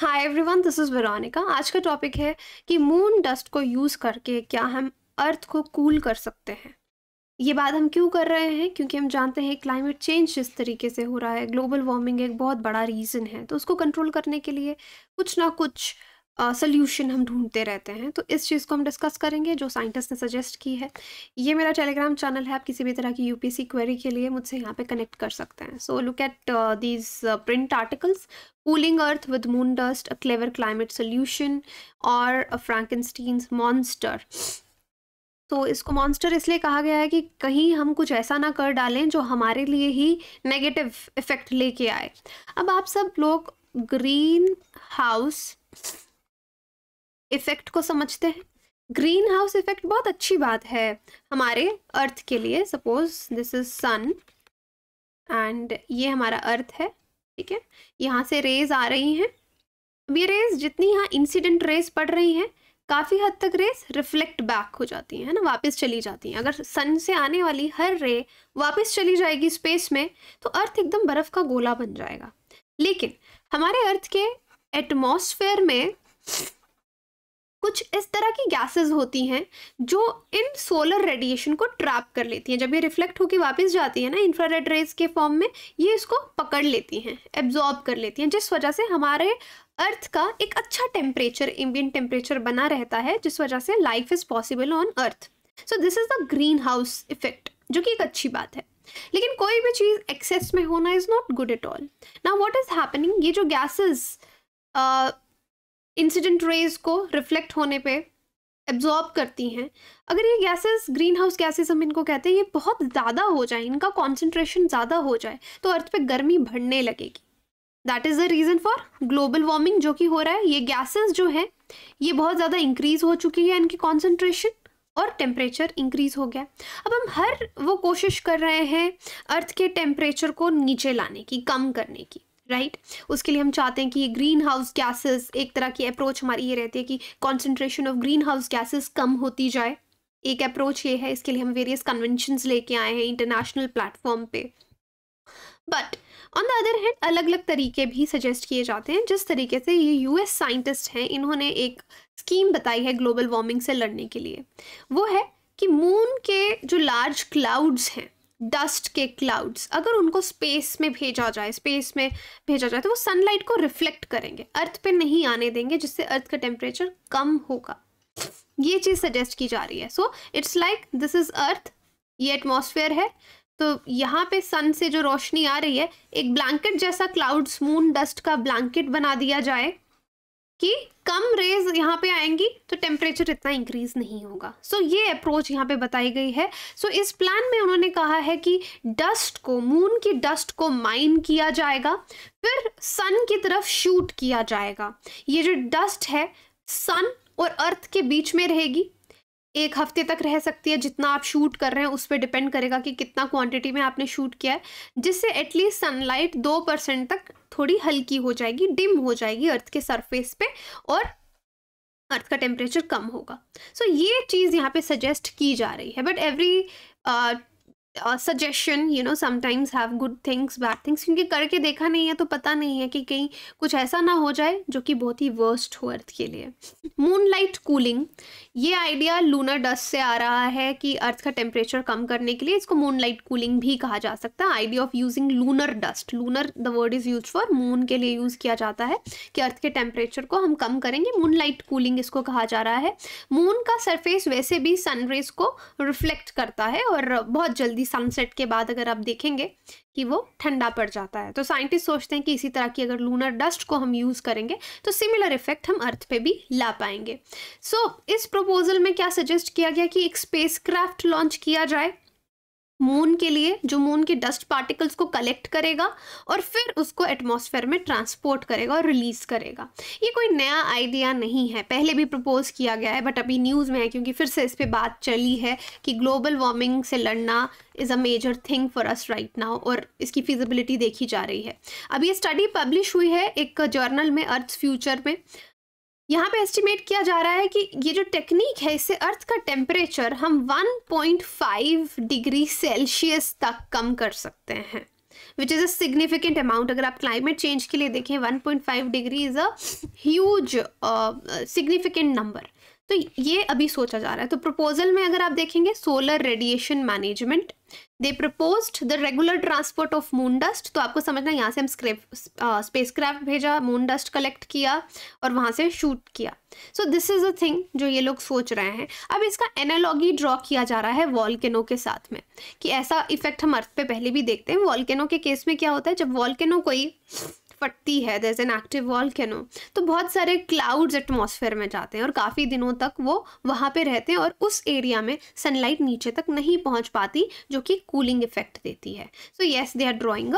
Hi everyone, this is Veronica. आज का topic है कि मून डस्ट को यूज़ करके क्या हम अर्थ को कूल कर सकते हैं। ये बात हम क्यों कर रहे हैं? क्योंकि हम जानते हैं क्लाइमेट चेंज जिस तरीके से हो रहा है, ग्लोबल वार्मिंग एक बहुत बड़ा रीज़न है। तो उसको कंट्रोल करने के लिए कुछ ना कुछ सोल्यूशन हम ढूंढते रहते हैं। तो इस चीज़ को हम डिस्कस करेंगे जो साइंटिस्ट ने सजेस्ट की है। ये मेरा टेलीग्राम चैनल है, आप किसी भी तरह की यूपीएससी क्वेरी के लिए मुझसे यहाँ पे कनेक्ट कर सकते हैं। So look at these print articles, cooling earth with moon dust, a clever climate solution और अ फ्रैंकेनस्टीन्स मॉन्स्टर। तो इसको मॉन्स्टर इसलिए कहा गया है कि कहीं हम कुछ ऐसा ना कर डालें जो हमारे लिए ही नेगेटिव इफेक्ट लेके आए। अब आप सब लोग ग्रीन हाउस इफेक्ट को समझते हैं। ग्रीन हाउस इफेक्ट बहुत अच्छी बात है हमारे अर्थ के लिए। Suppose this is sun and ये हमारा अर्थ है, ठीक है। यहाँ से रेज आ रही हैं। अब ये रेज जितनी यहाँ इंसिडेंट रेज पड़ रही हैं, काफ़ी हद तक रेज रिफ्लेक्ट बैक हो जाती हैं, है ना, वापस चली जाती हैं। अगर सन से आने वाली हर रे वापस चली जाएगी स्पेस में तो अर्थ एकदम बर्फ़ का गोला बन जाएगा। लेकिन हमारे अर्थ के एटमॉस्फेयर में कुछ इस तरह की गैसेस होती हैं जो इन सोलर रेडिएशन को ट्रैप कर लेती हैं। जब ये रिफ्लेक्ट होकर वापस जाती है ना इंफ्रारेड रेज के फॉर्म में, ये इसको पकड़ लेती हैं, एब्जॉर्ब कर लेती हैं, जिस वजह से हमारे अर्थ का एक अच्छा टेम्परेचर, एम्बिएंट टेम्परेचर बना रहता है, जिस वजह से life is possible on earth. So this is the green house effect, जो कि एक अच्छी बात है। लेकिन कोई भी चीज़ एक्सेस में होना is not good at all. Now what is happening, ये जो गैसेस इंसिडेंट रेज को रिफ्लेक्ट होने पे एब्जॉर्ब करती हैं, अगर ये गैसेस, ग्रीन हाउस गैसेस हम इनको कहते हैं, ये बहुत ज़्यादा हो जाए, इनका कॉन्सेंट्रेशन ज़्यादा हो जाए तो अर्थ पे गर्मी बढ़ने लगेगी। That is the reason for global warming जो कि हो रहा है। ये गैसेस जो हैं ये बहुत ज़्यादा इंक्रीज़ हो चुकी है, इनकी कॉन्सेंट्रेशन, और टेम्परेचर इंक्रीज़ हो गया। अब हम हर वो कोशिश कर रहे हैं अर्थ के टेम्परेचर को नीचे लाने की, कम करने की, राइट। उसके लिए हम चाहते हैं कि ये ग्रीन हाउस गैसेस, एक तरह की अप्रोच हमारी ये रहती है कि concentration of greenhouse gases कम होती जाए। एक अप्रोच ये है, इसके लिए हम वेरियस कन्वेंशंस लेके आए हैं इंटरनेशनल प्लेटफॉर्म पे। But on the other hand अलग अलग तरीके भी सजेस्ट किए जाते हैं। जिस तरीके से ये यूएस साइंटिस्ट हैं, इन्होंने एक स्कीम बताई है ग्लोबल वार्मिंग से लड़ने के लिए, वो है कि मून के जो लार्ज क्लाउड्स हैं, डस्ट के क्लाउड्स, अगर उनको स्पेस में भेजा जाए तो वो सनलाइट को रिफ्लेक्ट करेंगे, अर्थ पे नहीं आने देंगे, जिससे अर्थ का टेम्परेचर कम होगा। ये चीज़ सजेस्ट की जा रही है। So it's like this is earth, ये एटमॉस्फेयर है, तो यहाँ पे सन से जो रोशनी आ रही है, एक ब्लैंकेट जैसा क्लाउड्स, मून डस्ट का ब्लैंकेट बना दिया जाए कि कम रेज यहाँ पे आएंगी तो टेम्परेचर इतना इंक्रीज नहीं होगा। सो ये अप्रोच यहाँ पे बताई गई है। सो इस प्लान में उन्होंने कहा है कि डस्ट को, मून की डस्ट को माइन किया जाएगा, फिर सन की तरफ शूट किया जाएगा। ये जो डस्ट है सन और अर्थ के बीच में रहेगी, एक हफ्ते तक रह सकती है। जितना आप शूट कर रहे हैं उस पर डिपेंड करेगा कि कितना क्वांटिटी में आपने शूट किया है, जिससे एटलीस्ट सनलाइट 2% तक थोड़ी हल्की हो जाएगी, डिम हो जाएगी अर्थ के सरफेस पे, और अर्थ का टेम्परेचर कम होगा। सो ये चीज़ यहाँ पे सजेस्ट की जा रही है। But every suggestion sometimes have good things, bad things, क्योंकि करके देखा नहीं है तो पता नहीं है कि कहीं कुछ ऐसा ना हो जाए जो कि बहुत ही वर्स्ट हो अर्थ के लिए। मूनलाइट कूलिंग, ये आइडिया लूनर डस्ट से आ रहा है कि अर्थ का टेम्परेचर कम करने के लिए इसको मूनलाइट कूलिंग भी कहा जा सकता है। Idea of using lunar dust, lunar the word is use for moon के लिए यूज़ किया जाता है कि अर्थ के टेम्परेचर को हम कम करेंगे, मूनलाइट कूलिंग इसको कहा जा रहा है। मून का सरफेस वैसे भी सनरेज को रिफ्लेक्ट करता है और बहुत जल्दी सनसेट के बाद अगर आप देखेंगे कि वो ठंडा पड़ जाता है। तो साइंटिस्ट सोचते हैं कि इसी तरह की अगर लूनर डस्ट को हम यूज़ करेंगे तो सिमिलर इफेक्ट हम अर्थ पे भी ला पाएंगे। सो इस प्रपोजल में क्या सजेस्ट किया गया कि एक स्पेसक्राफ्ट लॉन्च किया जाए मून के लिए, जो मून के डस्ट पार्टिकल्स को कलेक्ट करेगा और फिर उसको एटमॉस्फेयर में ट्रांसपोर्ट करेगा और रिलीज करेगा। ये कोई नया आइडिया नहीं है, पहले भी प्रपोज किया गया है, बट अभी न्यूज़ में है क्योंकि फिर से इस पे बात चली है कि ग्लोबल वार्मिंग से लड़ना is a major thing for us right now, और इसकी फिजिबिलिटी देखी जा रही है। अब ये स्टडी पब्लिश हुई है एक जर्नल में, अर्थ फ्यूचर में। यहाँ पे एस्टिमेट किया जा रहा है कि ये जो टेक्निक है, इससे अर्थ का टेम्परेचर हम 1.5 डिग्री सेल्सियस तक कम कर सकते हैं। Which is a significant amount. अगर आप क्लाइमेट चेंज के लिए देखें 1.5 degree is a huge significant number. तो ये अभी सोचा जा रहा है। तो प्रपोजल में अगर आप देखेंगे solar radiation management, they proposed the regular transport of moon dust. तो आपको समझना यहाँ से हम स्पेसक्राफ्ट भेजा, मून डस्ट कलेक्ट किया और वहाँ से शूट किया। So this is a thing जो ये लोग सोच रहे हैं। अब इसका एनालॉगी ड्रॉ किया जा रहा है वॉल्केनो के साथ में, कि ऐसा इफेक्ट हम अर्थ पे पहले भी देखते हैं। वॉल्केनो के केस में क्या होता है, जब वॉल्केनो कोई फटती है, there is an active volcano, तो बहुत सारे क्लाउड्स एटमॉस्फेयर में जाते हैं और काफ़ी दिनों तक वो वहाँ पे रहते हैं और उस एरिया में सनलाइट नीचे तक नहीं पहुँच पाती, जो कि कूलिंग इफेक्ट देती है। So yes, they are drawing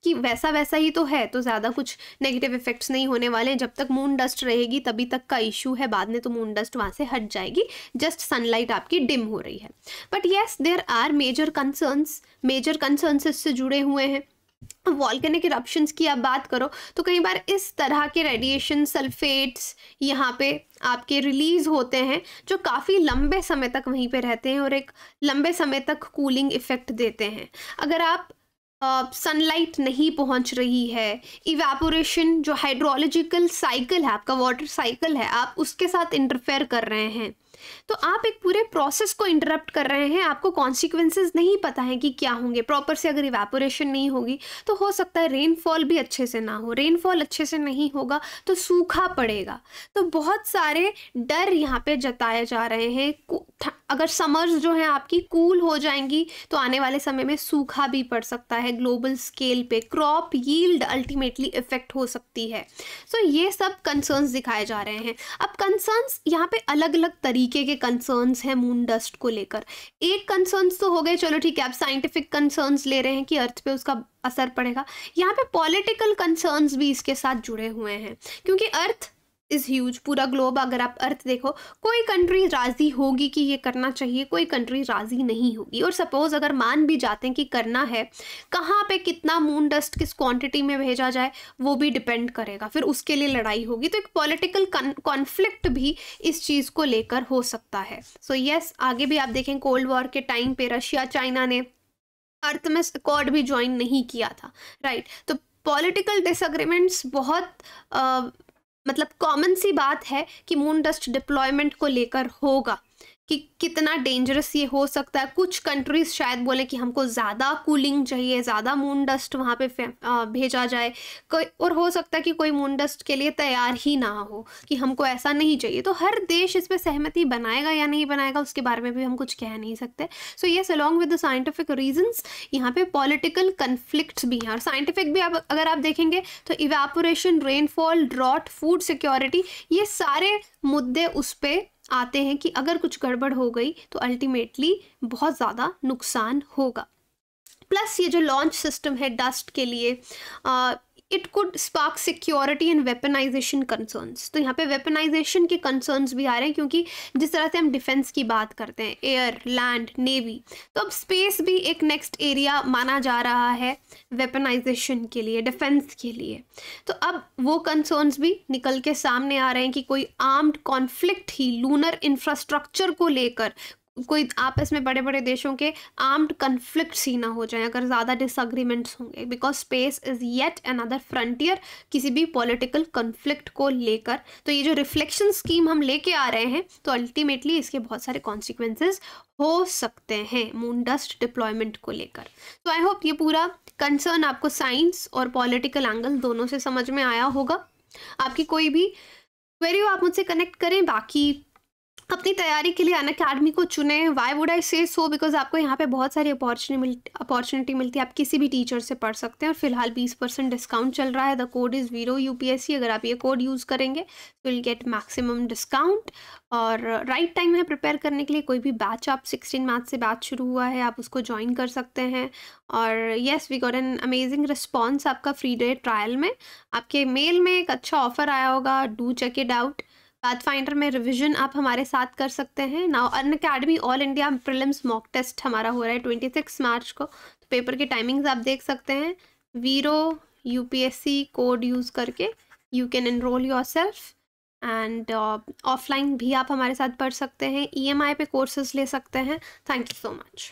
कि वैसा ही तो है, तो ज़्यादा कुछ नेगेटिव इफेक्ट्स नहीं होने वाले हैं। जब तक मून डस्ट रहेगी तभी तक का इशू है, बाद में तो मून डस्ट वहाँ से हट जाएगी, जस्ट सनलाइट आपकी डिम हो रही है। But yes, there are major concerns इससे जुड़े हुए हैं। वॉल्केनिक इरप्शंस की आप बात करो तो कई बार इस तरह के रेडिएशन सल्फेट्स यहाँ पे आपके रिलीज होते हैं, जो काफ़ी लंबे समय तक वहीं पे रहते हैं और एक लंबे समय तक कूलिंग इफेक्ट देते हैं। अगर आप सनलाइट नहीं पहुंच रही है, इवेपोरेशन जो हाइड्रोलॉजिकल साइकिल है, आपका वाटर साइकिल है, आप उसके साथ इंटरफेयर कर रहे हैं, तो आप एक पूरे प्रोसेस को इंटरप्ट कर रहे हैं। आपको कॉन्सिक्वेंसेस नहीं पता है कि क्या होंगे। प्रॉपर से अगर इवेपोरेशन नहीं होगी तो हो सकता है रेनफॉल भी अच्छे से ना हो, रेनफॉल अच्छे से नहीं होगा तो सूखा पड़ेगा। तो बहुत सारे डर यहाँ पे जताए जा रहे हैं। अगर समर्स जो हैं आपकी कूल हो जाएंगी तो आने वाले समय में सूखा भी पड़ सकता है, ग्लोबल स्केल पे क्रॉप यील्ड अल्टीमेटली इफेक्ट हो सकती है। सो ये सब कंसर्न्स दिखाए जा रहे हैं। अब कंसर्न्स यहाँ पे अलग अलग तरीके के कंसर्न्स हैं मून डस्ट को लेकर। एक कंसर्न्स तो हो गए, चलो ठीक है, आप साइंटिफिक कंसर्न्स ले रहे हैं कि अर्थ पे उसका असर पड़ेगा। यहाँ पे पॉलिटिकल कंसर्न्स भी इसके साथ जुड़े हुए हैं, क्योंकि अर्थ इज़ ह्यूज, पूरा ग्लोब। अगर आप अर्थ देखो, कोई कंट्री राज़ी होगी कि ये करना चाहिए, कोई कंट्री राज़ी नहीं होगी। और सपोज़ अगर मान भी जाते हैं कि करना है, कहाँ पे कितना मून डस्ट किस क्वांटिटी में भेजा जाए वो भी डिपेंड करेगा, फिर उसके लिए लड़ाई होगी। तो एक पॉलिटिकल कॉन्फ्लिक्ट भी इस चीज़ को लेकर हो सकता है। सो येस, आगे भी आप देखें कोल्ड वॉर के टाइम पे रशिया चाइना ने अर्थ में अकॉर्ड भी ज्वाइन नहीं किया था, राइट। तो पॉलिटिकल डिसएग्रीमेंट्स बहुत मतलब कॉमन सी बात है कि मून डस्ट डिप्लॉयमेंट को लेकर होगा कि कितना डेंजरस ये हो सकता है। कुछ कंट्रीज शायद बोले कि हमको ज़्यादा कूलिंग चाहिए, ज़्यादा मून डस्ट वहाँ पे भेजा जाए, और हो सकता है कि कोई मून डस्ट के लिए तैयार ही ना हो कि हमको ऐसा नहीं चाहिए। तो हर देश इस पर सहमति बनाएगा या नहीं बनाएगा उसके बारे में भी हम कुछ कह नहीं सकते। So yes, along with the scientific reasons यहाँ पे पॉलिटिकल कन्फ्लिक्ट्स भी हैं। और साइंटिफिक भी अगर आप देखेंगे तो evaporation, rainfall, drought, food security, ये सारे मुद्दे उस पर आते हैं कि अगर कुछ गड़बड़ हो गई तो अल्टीमेटली बहुत ज़्यादा नुकसान होगा। प्लस ये जो लॉन्च सिस्टम है डस्ट के लिए, it could spark security and weaponisation concerns. तो यहाँ पे वेपनाइजेशन के कंसर्न्स भी आ रहे हैं, क्योंकि जिस तरह से हम डिफेंस की बात करते हैं, एयर, लैंड, नेवी, तो अब स्पेस भी एक नेक्स्ट एरिया माना जा रहा है वेपनाइजेशन के लिए, डिफेंस के लिए। तो अब वो कंसर्न्स भी निकल के सामने आ रहे हैं कि कोई आर्म्ड कॉन्फ्लिक्ट ही लूनर इंफ्रास्ट्रक्चर को लेकर, कोई आपस में बड़े बड़े देशों के आर्म्ड कन्फ्लिक्ट्स ही ना हो जाए अगर ज़्यादा डिसएग्रीमेंट्स होंगे, because space is yet another frontier किसी भी पॉलिटिकल कन्फ्लिक्ट को लेकर। तो ये जो रिफ्लेक्शन स्कीम हम लेके आ रहे हैं, तो अल्टीमेटली इसके बहुत सारे कॉन्सिक्वेंसेस हो सकते हैं मून डस्ट डिप्लॉयमेंट को लेकर। तो आई होप ये पूरा कंसर्न आपको साइंस और पॉलिटिकल एंगल दोनों से समझ में आया होगा। आपकी कोई भी क्वेरी हो आप मुझसे कनेक्ट करें। बाकी अपनी तैयारी के लिए अनअकैडमी को चुनें। वाई वुड आई से सो, बिकॉज आपको यहाँ पे बहुत सारी अपॉर्चुनिटी मिलती है। आप किसी भी टीचर से पढ़ सकते हैं और फिलहाल 20% डिस्काउंट चल रहा है। द कोड इज़ वीरो UPSC। अगर आप ये कोड यूज़ करेंगे तो विल गेट मैक्सिमम डिस्काउंट। और राइट टाइम है प्रिपेयर करने के लिए। कोई भी बैच, आप 16 मैथ से बैच शुरू हुआ है, आप उसको ज्वाइन कर सकते हैं। और yes, we got an amazing response आपका फ्री डे ट्रायल में। आपके मेल में एक अच्छा ऑफर आया होगा, do check it out. Pathfinder में रिवीजन आप हमारे साथ कर सकते हैं। Now Unacademy all India prelims mock test हमारा हो रहा है 26 मार्च को। तो पेपर की टाइमिंग्स आप देख सकते हैं। वीरो UPSC कोड यूज़ करके you can enrol yourself. And offline भी आप हमारे साथ पढ़ सकते हैं। EMI पे कोर्सेज ले सकते हैं। Thank you so much.